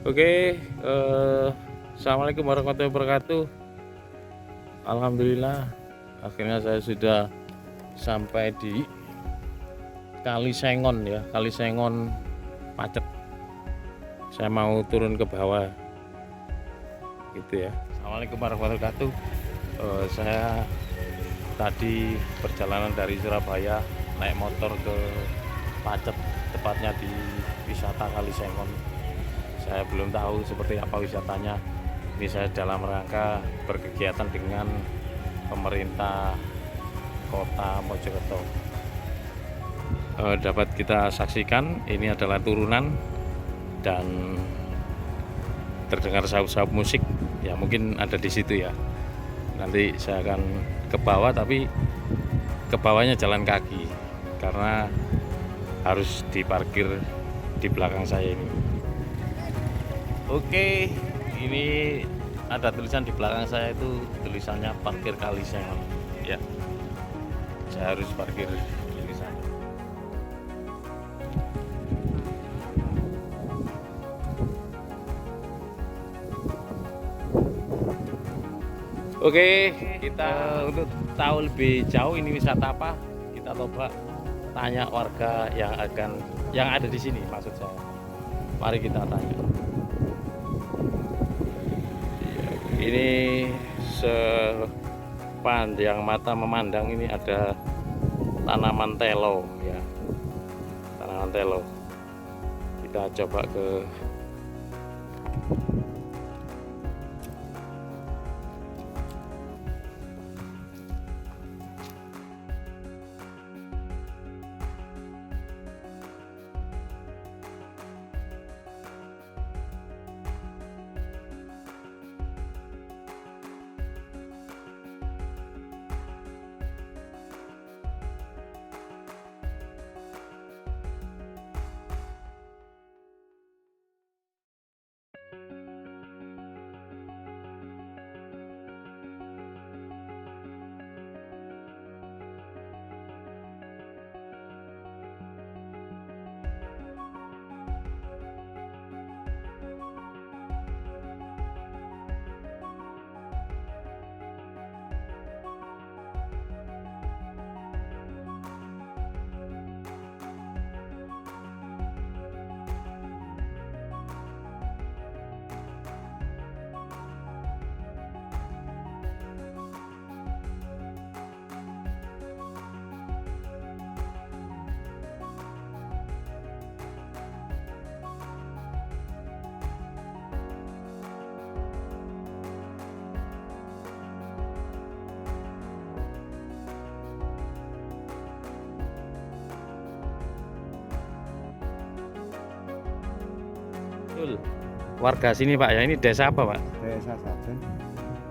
Oke, assalamualaikum warahmatullahi wabarakatuh. Alhamdulillah, akhirnya saya sudah sampai di Kali Sengon ya, Kali Sengon Pacet. Saya mau turun ke bawah, gitu ya. Assalamualaikum warahmatullahi wabarakatuh. Saya tadi perjalanan dari Surabaya naik motor ke Pacet, tepatnya di wisata Kali Sengon. Saya belum tahu seperti apa wisatanya. Ini saya dalam rangka berkegiatan dengan pemerintah Kota Mojokerto. Dapat kita saksikan ini adalah turunan dan terdengar saup-saup musik. Ya mungkin ada di situ ya. Nanti saya akan ke bawah, tapi ke bawahnya jalan kaki karena harus diparkir di belakang saya ini. Oke, ini ada tulisan di belakang saya, itu tulisannya parkir Kali Sengon. Ya, saya harus parkir di sana. Oke, kita untuk tahu lebih jauh ini wisata apa, kita coba tanya warga yang ada di sini, maksud saya. Mari kita tanya. Ini sepanjang mata memandang ini ada tanaman telo ya, tanaman telo. Kita coba ke warga sini Pak ya. Ini desa apa Pak? Desa Sajen,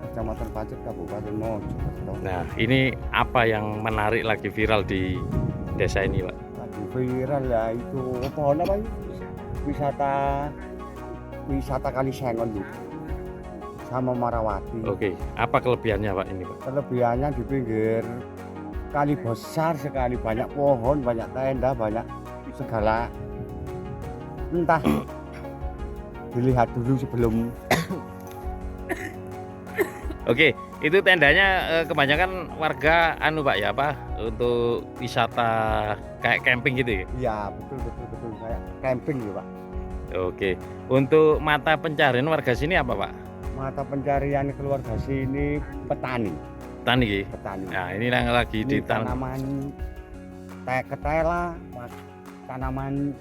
Kecamatan Pacet, Kabupaten Mojokerto. Nah, ini apa yang menarik lagi viral di desa ini Pak? Lagi viral ya itu pohon apa itu? Wisata Kali Sengon itu sama Marawati. Oke, apa kelebihannya Pak ini Pak? Kelebihannya di pinggir kali besar sekali, banyak pohon, banyak tenda, banyak segala. Entah dilihat dulu sebelum. Oke, itu tendanya kebanyakan warga Pak ya, apa untuk wisata kayak camping gitu ya? Iya betul kayak camping ya Pak. Oke, untuk mata pencarian warga sini apa Pak? Mata pencarian keluarga sini petani. Petani. Nah ini yang lagi Ini di tanaman ketela, tanaman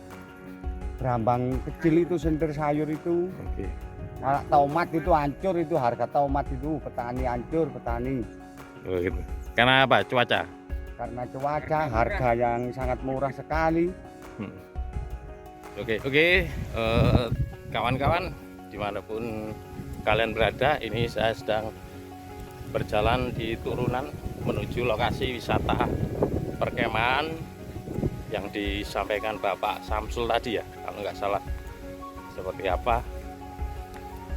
berambang kecil itu, sentir sayur itu. Oke. Kalau tomat itu hancur, itu harga tomat itu petani hancur, petani. Oh, gitu. Karena apa? Cuaca? Karena cuaca, harga yang sangat murah sekali. Oke, kawan-kawan dimanapun kalian berada, ini saya sedang berjalan di turunan menuju lokasi wisata perkemahan yang disampaikan Bapak Samsul tadi ya, kalau nggak salah. Seperti apa?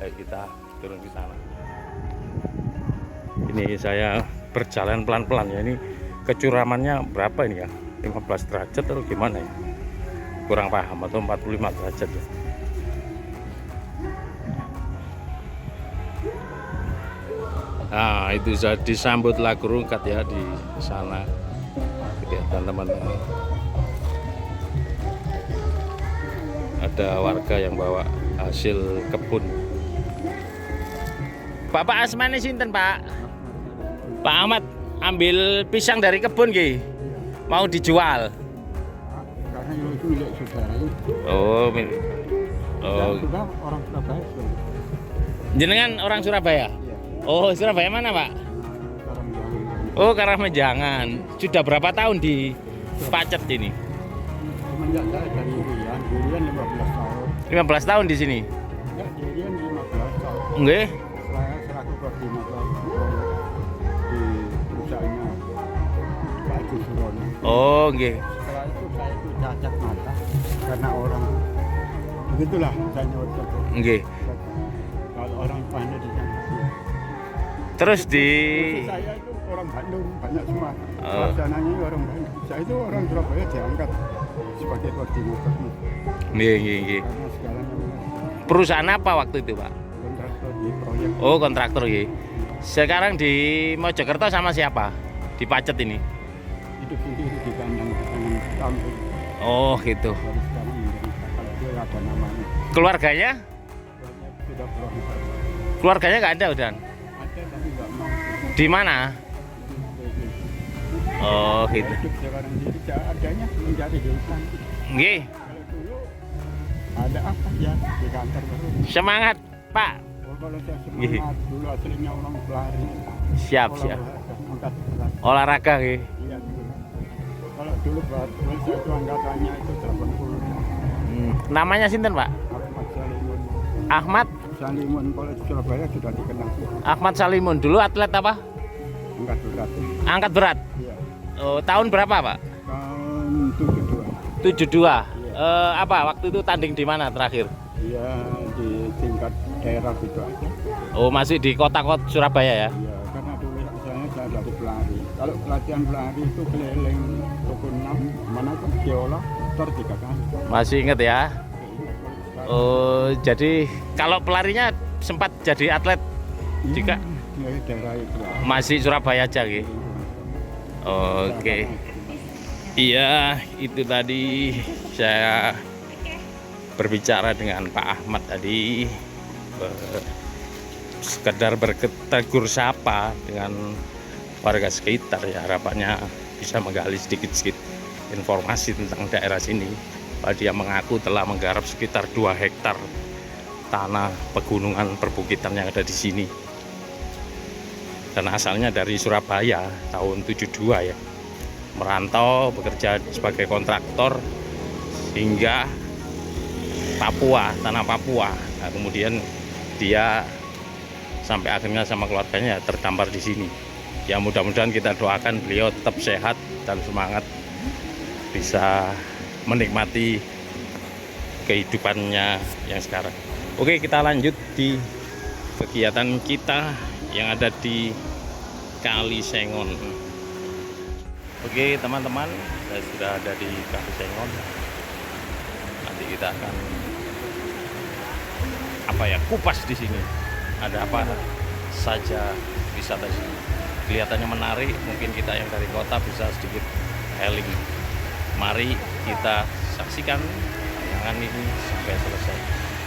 Ayo kita turun ke sana. Ini saya berjalan pelan-pelan ya. Ini kecuramannya berapa ini ya? 15 derajat atau gimana ya? Kurang paham, atau 45 derajat ya. Nah, itu sudah disambut lagu rungkat ya di sana. Kelihatan teman-teman. Ada warga yang bawa hasil kebun. Bapak asmane sinten, Pak? Pak Ahmad ambil pisang dari kebun nggih. Mau dijual. Karena itu milik saudara. Oh, oh. Sudah orang Surabaya. Jenengan orang Surabaya? Iya. Oh, Surabaya mana, Pak? Orang Oh, Karangmenjangan. Sudah berapa tahun di Pacet ini? semenjak saya dari Durian 15 tahun. 15 tahun di sini. Ya, Durian 15 tahun. Nggih. Saya selaku koordinator di perusahaannya Pak Haji Surono. Oh, nggih. Setelah itu saya itu cacat mata karena orang begitulah saya nyocok. Nggih. Kalau orang pandai di sana. Terus di Khusus saya itu orang Bandung banyak semua. Oh. Pelaksananya orang Bandung. Saya itu orang Surabaya diangkat sebagai koordinator. nggih, nggih, nggih. Karena sekarang Perusahaan apa waktu itu, Pak? kontraktor di proyek Oh, kontraktor nggih. Sekarang di Mojokerto sama siapa? Di Pacet ini. hidup sendiri di kandang kampung. Oh, gitu. Dari sekarang menjadi kalau dia ada namanya. Keluarganya? Proyek sudah pulang. Keluarganya nggak ada udah. Ada tapi nggak mau. Di mana? Oh, gitu. Hidup sekarang jadi adanya mencari hutan. Nggih. Kalau dulu ada apa ya di kantor baru. Semangat, Pak. Oh, kalau saya semangat dulu aslinya orang pelari. Siap, siap. Angkat berat. Olahraga nggih. Iya dulu. Kalau dulu berat saya itu angkatannya itu 80. Namanya sinten, Pak? Ahmad Salimun. Ahmad Salimun kalau di Surabaya sudah dikenal. Ahmad Salimun. Dulu atlet apa? Angkat berat. Angkat berat. Iya. Oh, tahun berapa, Pak? Tahun 72. 72. Apa waktu itu tanding di mana terakhir? Iya di tingkat daerah gitu aja. Oh, masih di kota-kota Surabaya ya? Iya, karena dulu saya dari pelari. Kalau pelatihan pelari itu keliling Rukun 6, mana tuh Geola, muter 3 kali. Masih inget ya? Iya, Oh, jadi kalau pelarinya sempat jadi atlet juga? Dari daerah itu. Masih Surabaya aja gitu. Oke. Iya, itu tadi saya berbicara dengan Pak Ahmad tadi, sekedar bertegur sapa dengan warga sekitar ya, harapannya bisa menggali sedikit-sedikit informasi tentang daerah sini. Bahwa dia mengaku telah menggarap sekitar 2 hektar tanah pegunungan perbukitan yang ada di sini. Dan asalnya dari Surabaya tahun 72 ya. Merantau bekerja sebagai kontraktor hingga Papua, tanah Papua. Nah, kemudian dia sampai akhirnya sama keluarganya terdampar di sini. Ya mudah-mudahan kita doakan beliau tetap sehat dan semangat bisa menikmati kehidupannya yang sekarang. Oke, kita lanjut di kegiatan kita yang ada di Kali Sengon. Oke teman-teman, saya sudah ada di Kali Sengon. Nanti kita akan kupas di sini. Ada apa saja wisata sini. Kelihatannya menarik. Mungkin kita yang dari kota bisa sedikit healing. Mari kita saksikan tayangan ini sampai selesai.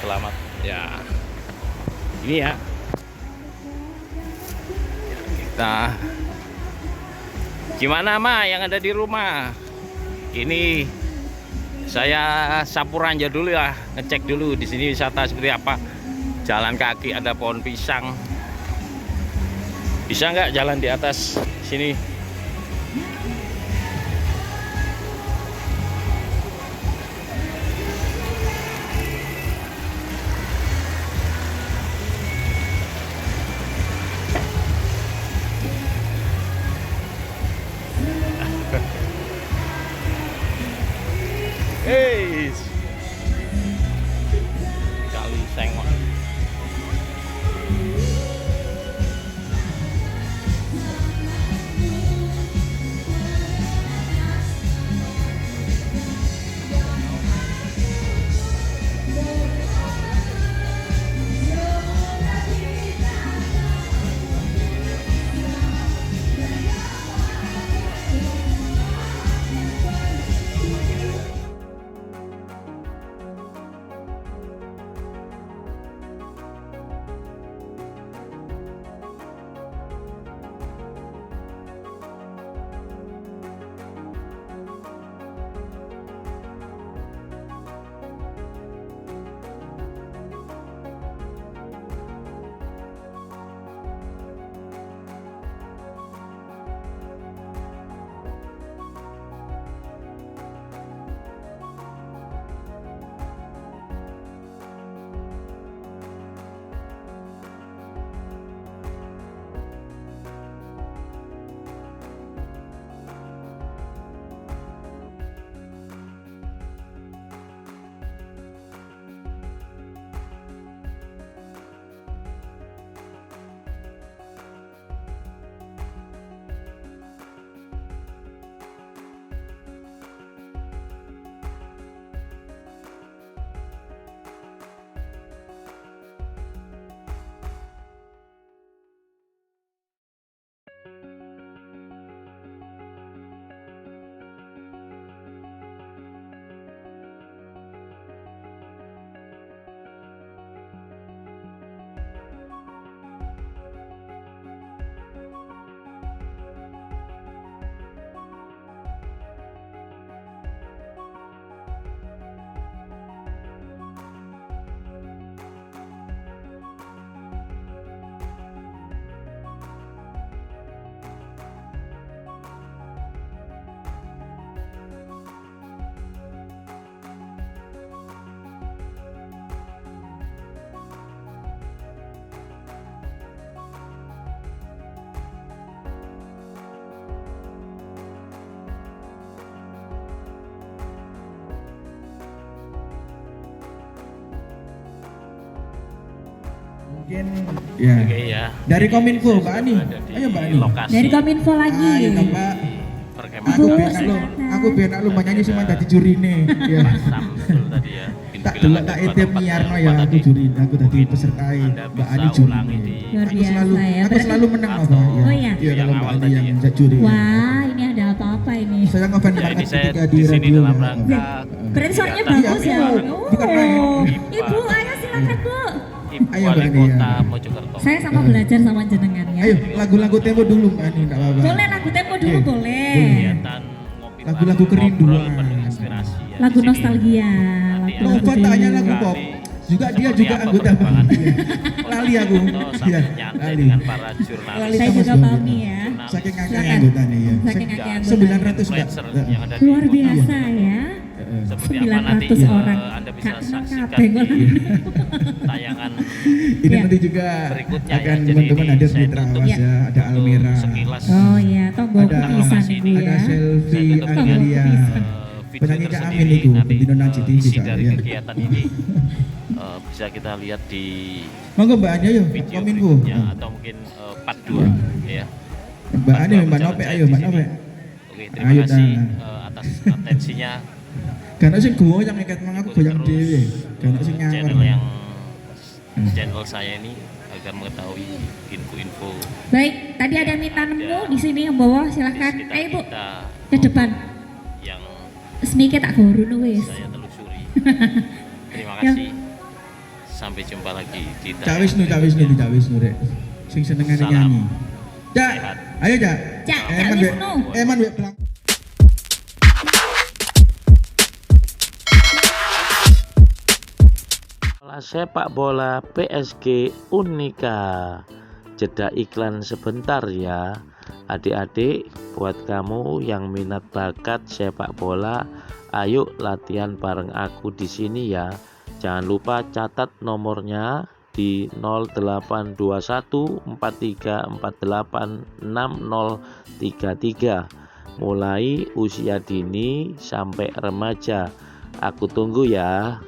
Selamat ya. Ini ya. Kita gimana Ma yang ada di rumah? Ini saya sapu ranja dulu ya, ngecek dulu di sini wisata seperti apa. Jalan kaki, ada pohon pisang. Bisa nggak jalan di atas sini? Hei, Kali Sengon. Mungkin ya. Oke ya. Dari Kominfo, Mbak Ani. Ada di Ayo Mbak Ani. lokasi Dari Kominfo lagi. Ayo Mbak. perkemahan Aku Bu, biar nak lu, silakan. aku biar nak lu nyanyi cuma tadi juri nih. Ya. Pak Samsul tadi ya. Tak dulu tak itip nyiarno ya aku juri, aku tadi pesertai Mbak Ani juri. Luar Aku selalu biasa ya. aku Berarti- selalu menang loh Pak. Oh iya? Iya kalau Yang Mbak awal Ani tadi yang ya. juri. Wah, ini ada apa-apa ini? Saya ngefans Ya, ini banget saya ketika di sini radio. dalam ya. rangka Berarti suaranya kegiatan bagus ya? Iya, bukan main. Ibu, ayo silakan Bu. Ayo, Wali Mbak Ani, Kota ya. Mojokerto. Saya sama belajar sama jenengan ya. Ayo lagu-lagu tempo dulu Mbak Ani, enggak apa-apa. Boleh lagu tempo dulu Oke. boleh. Kegiatan ngopi Lagu-lagu bareng, kerinduan. ngobrol penuh inspirasi ya. Lagu Di sini nostalgia, nanti lagu Oh, akan Pak tanya lagu digali pop. Juga dia seperti juga apa anggota perkembangan Bang. Iya. Lali aku. Mojokerto sambil Iya, nyantai lali. dengan para jurnalis. Lali Saya sama juga sebagainya. pahami ya. Saking ngakak Silakan. anggotanya ya. Saking ngakak anggotanya. 900 Mbak. Influencer yang ada di Luar kota. biasa ya. Seperti apa nanti 900 orang. Anda bisa Kak kenal saksikan kabeh kok. di tayangan Ini Iya. nanti juga berikutnya ya. akan Jadi teman-teman ini hadir saya di tutup Trawas Iya. ya. Ada untuk Almira. sekilas Oh iya, tombol Ada kukisan lokasi ibu ini. Ada ya. selfie Saya tutup dengan Amelia. video Penyanyi Kak tersendiri. Amin itu, Nanti Bendino Najib isi juga, dari ya. kegiatan ini bisa kita lihat di Monggo Mbak Ani ayo, video Kominfo. berikutnya atau mungkin part 2 ya. Mbak Ani, Part 2 Mbak berjalan Nope saya ayo, di Mbak sini. Nope. Oke, terima Ayo, kasih dah. atas atensinya. Karena sing goyang ikat mang aku goyang Terus dhewe. Karena sing ngawur. channel yang channel saya ini agar mengetahui info-info Baik, tadi ada minta nemu di sini yang bawah di silahkan. sekitar Ayo Bu, kita ke depan. yang Semike tak goru wis. saya telusuri. Terima Ya. kasih. Sampai jumpa lagi di Cak Wisnu rek. Sing senengane Salam. nyanyi. Cak, Sehat. ayo Cak. Cak, Cak Eman wek. Wisnu. Eman wek pelang. Sepak bola PSG Unika. Jeda iklan sebentar ya. Adik-adik, buat kamu yang minat bakat sepak bola, ayo latihan bareng aku di sini ya. Jangan lupa catat nomornya di 082143486033. Mulai usia dini sampai remaja. Aku tunggu ya.